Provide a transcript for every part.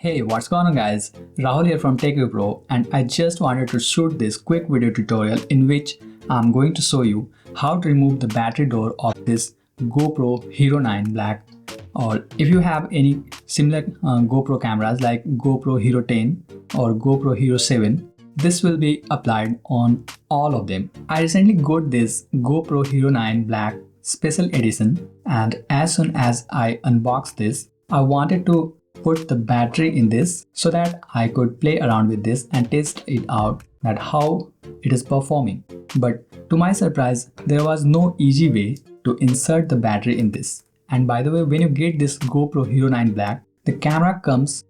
Hey, what's going on guys? Rahul here from GoPro and I just wanted to shoot this quick video tutorial in which I'm going to show you how to remove the battery door of this GoPro Hero 9 Black, or if you have any similar GoPro cameras like GoPro Hero 10 or GoPro Hero 7, this will be applied on all of them. I recently got this GoPro Hero 9 Black Special Edition, and as soon as I unboxed this, I wanted to put the battery in this so that I could play around with this and test it out, that how it is performing. But to my surprise, there was no easy way to insert the battery in this. And by the way, when you get this GoPro Hero 9 Black, the camera comes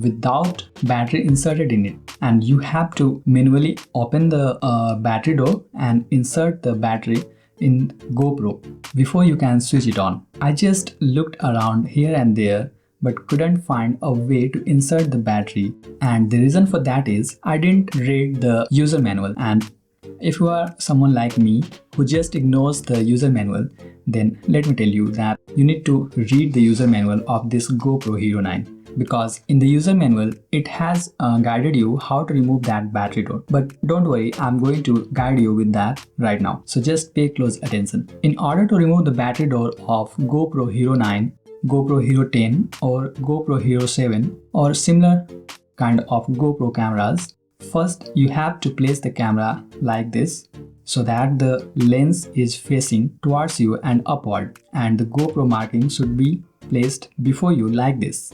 without battery inserted in it, and you have to manually open the battery door and insert the battery in GoPro before you can switch it on. I just looked around here and there but couldn't find a way to insert the battery, and the reason for that is I didn't read the user manual. And if you are someone like me who just ignores the user manual, then let me tell you that you need to read the user manual of this GoPro Hero 9, because in the user manual it has guided you how to remove that battery door. But don't worry, I'm going to guide you with that right now, so just pay close attention. In order to remove the battery door of GoPro Hero 9, GoPro Hero 10 or GoPro Hero 7 or similar kind of GoPro cameras, first you have to place the camera like this so that the lens is facing towards you and upward, and the GoPro marking should be placed before you like this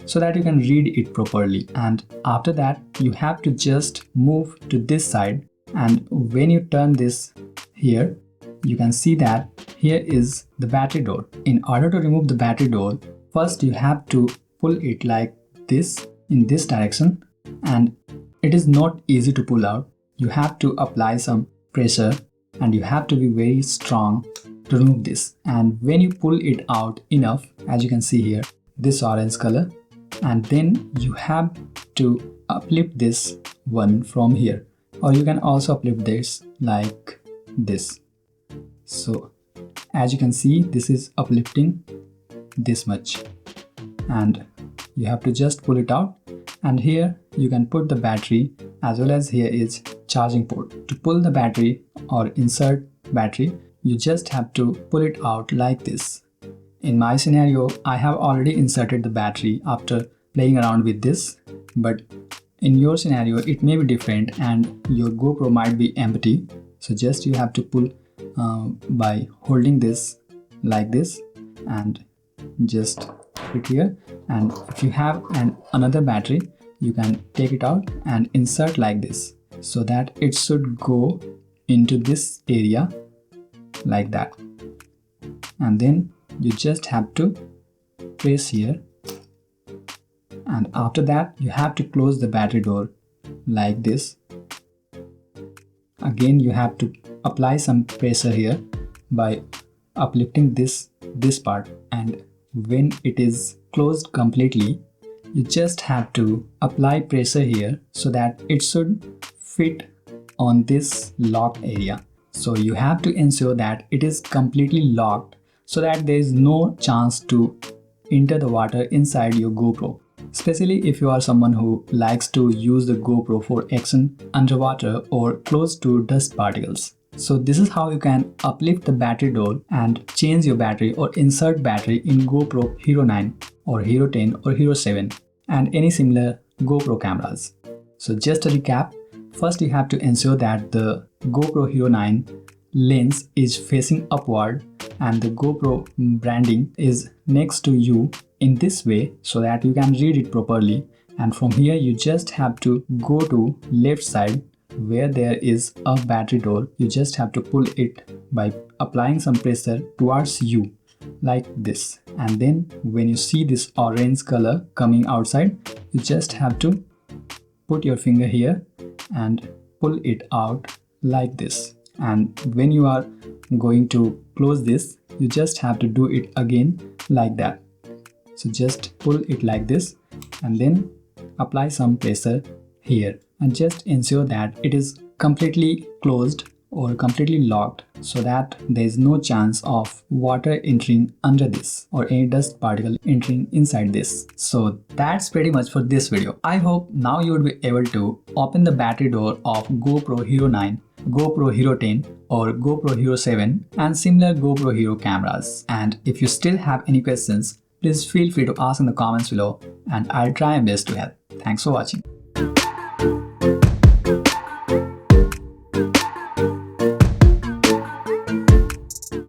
so that you can read it properly. And after that you have to just move to this side, and when you turn this here, you can see that here is the battery door. In order to remove the battery door, first you have to pull it like this in this direction, and it is not easy to pull out. You have to apply some pressure and you have to be very strong to remove this. And when you pull it out enough, as you can see here, this orange color, and then you have to uplift this one from here, or you can also uplift this like this. So as you can see, this is uplifting this much, and you have to just pull it out, and here you can put the battery, as well as here is charging port. To pull the battery or insert battery, you just have to pull it out like this. In my scenario, I have already inserted the battery after playing around with this, but in your scenario it may be different and your GoPro might be empty. So just you have to pull by holding this like this and just put it here. And if you have another battery, you can take it out and insert like this so that it should go into this area like that. And then you just have to press here, and after that you have to close the battery door like this. Again you have to apply some pressure here by uplifting this part, and when it is closed completely, you just have to apply pressure here so that it should fit on this lock area. So you have to ensure that it is completely locked so that there is no chance to enter the water inside your GoPro, especially if you are someone who likes to use the GoPro for action underwater or close to dust particles. So this is how you can uplift the battery door and change your battery or insert battery in GoPro Hero 9 or Hero 10 or Hero 7 and any similar GoPro cameras. So just to recap, first you have to ensure that the GoPro Hero 9 lens is facing upward and the GoPro branding is next to you in this way so that you can read it properly. And from here you just have to go to left side where there is a battery door. You just have to pull it by applying some pressure towards you like this, and then when you see this orange color coming outside, you just have to put your finger here and pull it out like this. And when you are going to close this, you just have to do it again like that. So just pull it like this and then apply some pressure here, and just ensure that it is completely closed or completely locked so that there is no chance of water entering under this or any dust particle entering inside this. So that's pretty much for this video. I hope now you would be able to open the battery door of GoPro Hero 9, GoPro Hero 10 or GoPro Hero 7 and similar GoPro Hero cameras. And if you still have any questions, please feel free to ask in the comments below and I'll try my best to help. Thanks for watching.